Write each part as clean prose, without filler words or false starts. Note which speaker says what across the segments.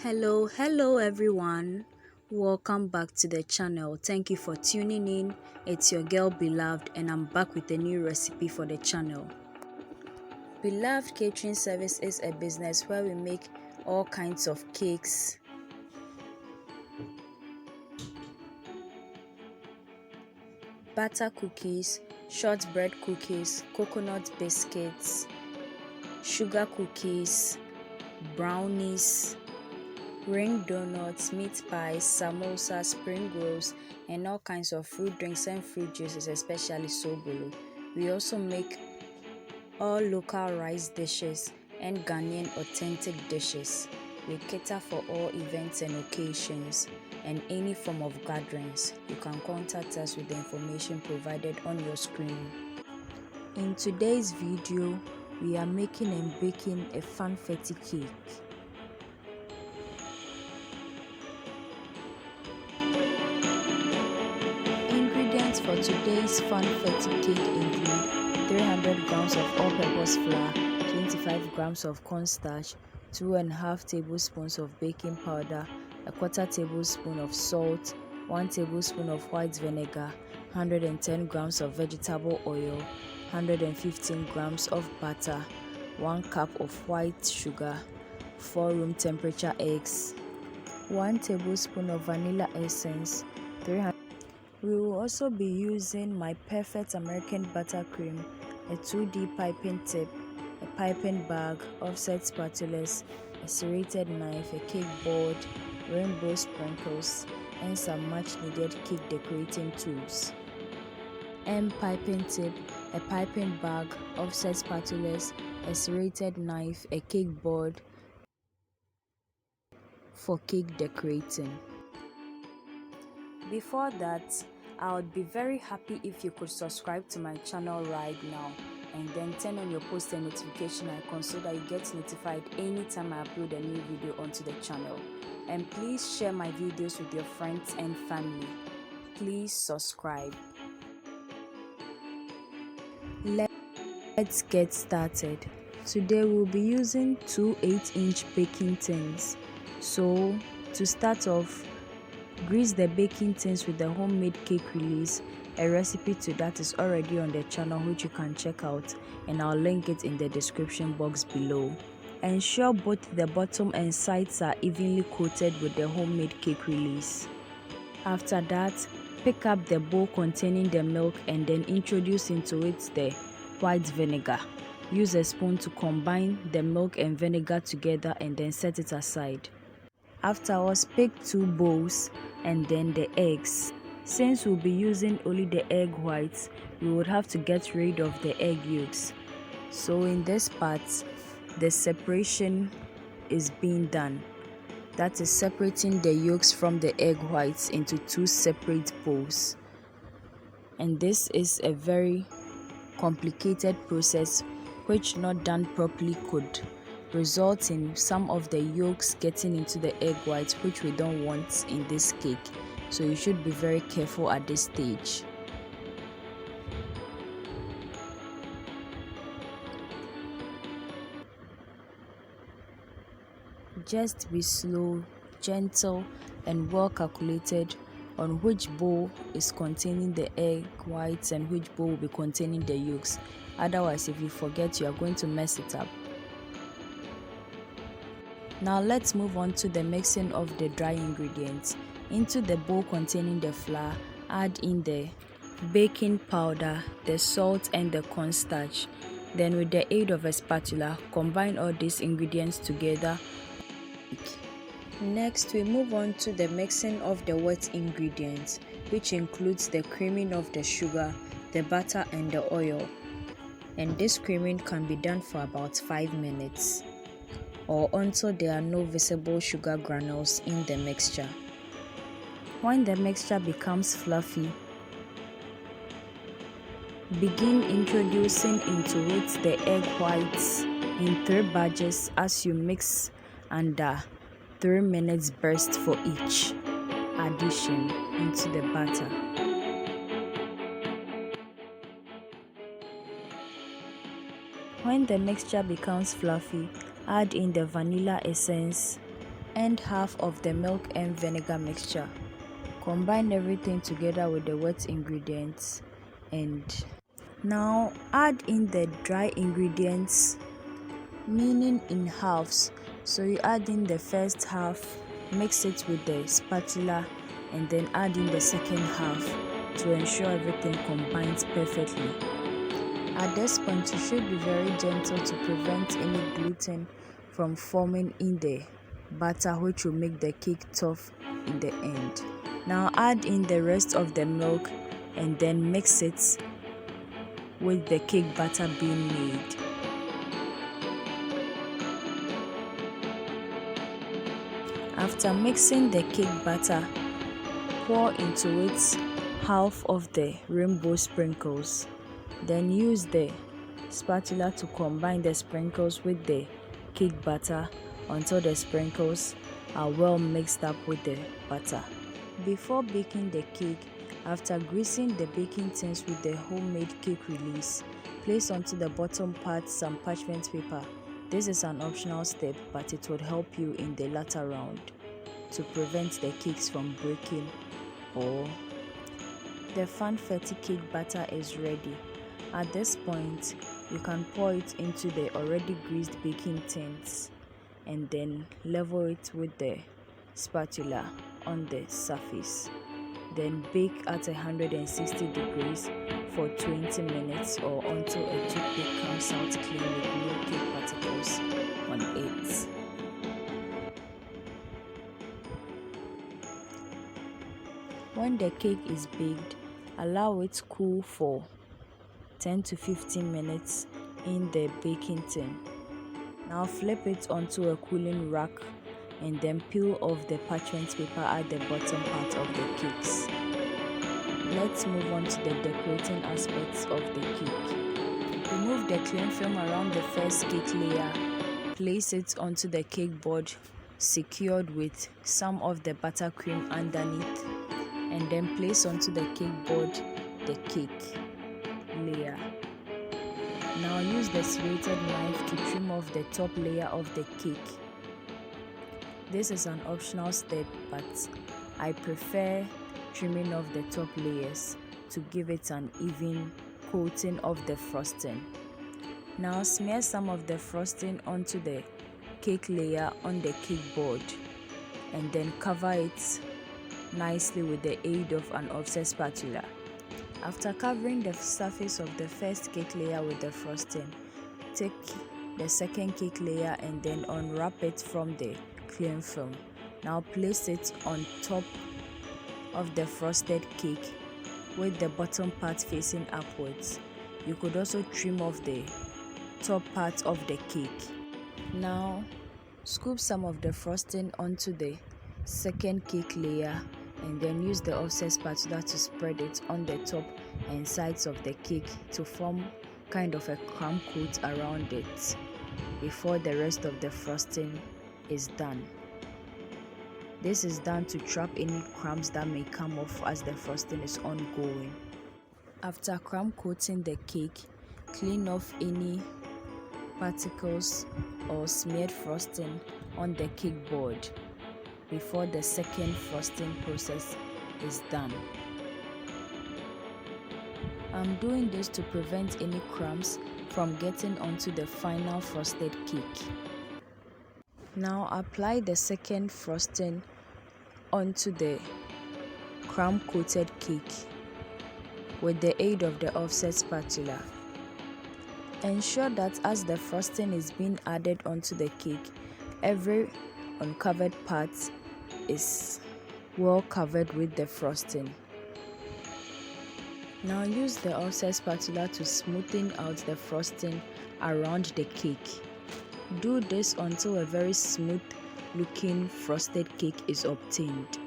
Speaker 1: Hello everyone. Welcome back to the channel. Thank you for tuning in. It's your girl Beloved and I'm back with a new recipe for the channel. Beloved Catering Service is a business where we make all kinds of cakes, butter cookies, shortbread cookies, coconut biscuits, sugar cookies, brownies, ring donuts, meat pies, samosa, spring rolls, and all kinds of fruit drinks and fruit juices, especially sobolo. We also make all local rice dishes and Ghanaian authentic dishes. We cater for all events and occasions and any form of gatherings. You can contact us with the information provided on your screen. In today's video, we are making and baking a Funfetti cake. Ingredients for today's Funfetti cake include 300 grams of all-purpose flour, 25 grams of cornstarch, 2.5 tablespoons of baking powder, a quarter tablespoon of salt, 1 tablespoon of white vinegar, 110 grams of vegetable oil, 115 grams of butter, 1 cup of white sugar, 4 room temperature eggs, 1 tablespoon of vanilla essence, 300. We will also be using my perfect American buttercream, a 2D piping tip, a piping bag, offset spatulas, a serrated knife, a cake board, rainbow sprinkles, and some much needed cake decorating tools. Piping tip, a piping bag, offset spatulas, a serrated knife, a cake board for cake decorating. Before that, I would be very happy if you could subscribe to my channel right now and then turn on your post and notification icon so that you get notified anytime I upload a new video onto the channel. And please share my videos with your friends and family. Please subscribe. Let's get started. Today we'll be using 2 8-inch baking tins. So to start off, grease the baking tins with the homemade cake release. A recipe to that is already on the channel, which you can check out, and I'll link it in the description box below. Ensure both the bottom and sides are evenly coated with the homemade cake release. After that, pick up the bowl containing the milk and then introduce into it the white vinegar. Use a spoon to combine the milk and vinegar together and then set it aside. Afterwards, pick 2 bowls and then the eggs. Since we'll be using only the egg whites, we would have to get rid of the egg yolks. So in this part, the separation is being done. That is separating the yolks from the egg whites into 2 separate bowls. And this is a very complicated process which not done properly could result in some of the yolks getting into the egg whites, which we don't want in this cake. So you should be very careful at this stage. Just be slow, gentle, and well calculated on which bowl is containing the egg whites and which bowl will be containing the yolks. Otherwise, if you forget, you are going to mess it up. Now let's move on to the mixing of the dry ingredients. Into the bowl containing the flour, add in the baking powder, the salt, and the cornstarch. Then with the aid of a spatula, combine all these ingredients together. Next, we move on to the mixing of the wet ingredients, which includes the creaming of the sugar, the butter, and the oil. And this creaming can be done for about 5 minutes. Or until there are no visible sugar granules in the mixture. When the mixture becomes fluffy, begin introducing into it the egg whites in 3 batches as you mix under 3 minutes burst for each addition into the batter. When the mixture becomes fluffy, add in the vanilla essence and half of the milk and vinegar mixture. Combine everything together with the wet ingredients, and now add in the dry ingredients, meaning in halves. So you add in the first half, mix it with the spatula, and then add in the second half to ensure everything combines perfectly. At this point, you should be very gentle to prevent any gluten from forming in the batter, which will make the cake tough in the end. Now add in the rest of the milk and then mix it with the cake batter being made. After mixing the cake batter, pour into it half of the rainbow sprinkles. Then use the spatula to combine the sprinkles with the cake batter until the sprinkles are well mixed up with the batter. Before baking the cake, after greasing the baking tins with the homemade cake release, place onto the bottom part some parchment paper. This is an optional step, but it would help you in the latter round to prevent the cakes from breaking. Or the Funfetti cake batter is ready. At this point, you can pour it into the already greased baking tins and then level it with the spatula on the surface. Then bake at 160 degrees for 20 minutes or until a toothpick comes out clean with no cake particles on it. When the cake is baked, allow it cool for 10 to 15 minutes in the baking tin. Now flip it onto a cooling rack and then peel off the parchment paper at the bottom part of the cakes. Let's move on to the decorating aspects of the cake. Remove the cling film around the first cake layer. Place it onto the cake board secured with some of the buttercream underneath, and then place onto the cake board the cake layer. Now use the serrated knife to trim off the top layer of the cake. This is an optional step, but I prefer trimming off the top layers to give it an even coating of the frosting. Now smear some of the frosting onto the cake layer on the cake board and then cover it nicely with the aid of an offset spatula. After covering the surface of the first cake layer with the frosting, take the second cake layer and then unwrap it from the cling film. Now place it on top of the frosted cake with the bottom part facing upwards. You could also trim off the top part of the cake. Now scoop some of the frosting onto the second cake layer and then use the offset spatula to spread it on the top and sides of the cake to form kind of a crumb coat around it before the rest of the frosting is done. This is done to trap any crumbs that may come off as the frosting is ongoing. After crumb coating the cake, clean off any particles or smeared frosting on the cake board before the second frosting process is done. I'm doing this to prevent any crumbs from getting onto the final frosted cake. Now apply the second frosting onto the crumb coated cake with the aid of the offset spatula. Ensure that as the frosting is being added onto the cake, every uncovered part is well covered with the frosting. Now use the offset spatula to smoothen out the frosting around the cake. Do this until a very smooth looking frosted cake is obtained.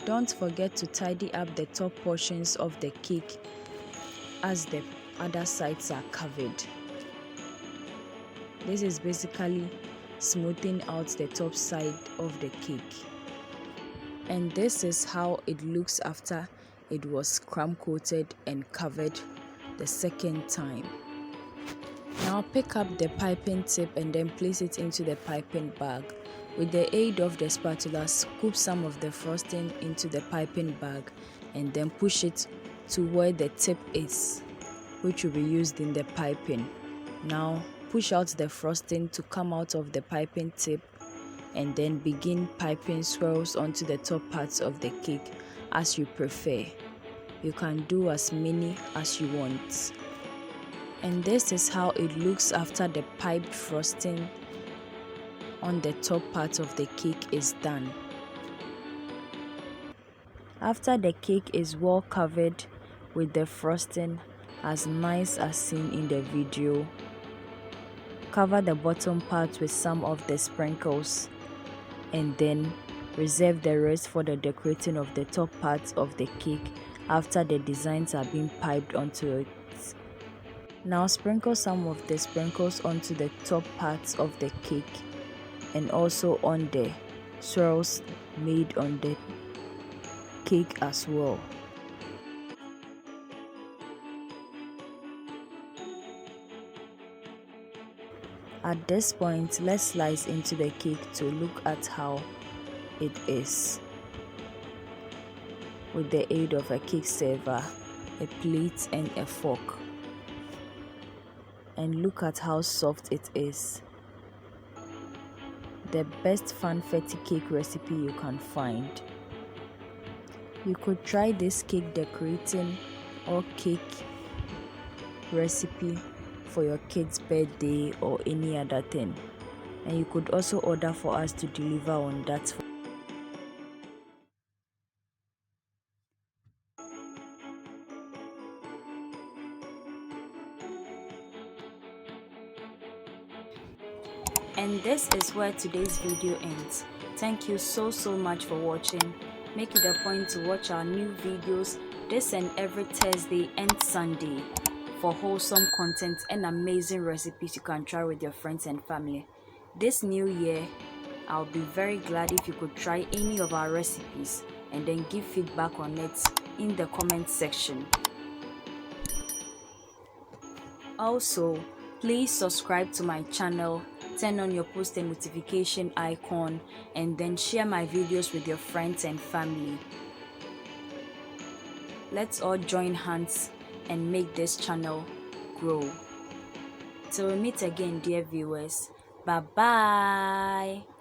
Speaker 1: Don't forget to tidy up the top portions of the cake as the other sides are covered. This is basically smoothing out the top side of the cake. And this is how it looks after it was crumb coated and covered the second time. Now pick up the piping tip and then place it into the piping bag. With the aid of the spatula, scoop some of the frosting into the piping bag and then push it to where the tip is, which will be used in the piping. Now push out the frosting to come out of the piping tip and then begin piping swirls onto the top parts of the cake as you prefer. You can do as many as you want. And this is how it looks after the piped frosting on the top part of the cake is done. After the cake is well covered with the frosting as nice as seen in the video, cover the bottom part with some of the sprinkles and then reserve the rest for the decorating of the top parts of the cake after the designs are being piped onto it. Now sprinkle some of the sprinkles onto the top parts of the cake and also on the swirls made on the cake as well. At this point, let's slice into the cake to look at how it is. With the aid of a cake server, a plate and a fork. And look at how soft it is. The best Funfetti cake recipe you can find. You could try this cake decorating or cake recipe for your kid's birthday or any other thing, and you could also order for us to deliver on that. And this is where today's video ends. Thank you so much for watching. Make it a point to watch our new videos this and every Thursday and Sunday for wholesome content and amazing recipes you can try with your friends and family. This new year, I'll be very glad if you could try any of our recipes and then give feedback on it in the comment section. Also, please subscribe to my channel, turn on your post and notification icon, and then share my videos with your friends and family. Let's all join hands and make this channel grow. Till we meet again, dear viewers. Bye bye.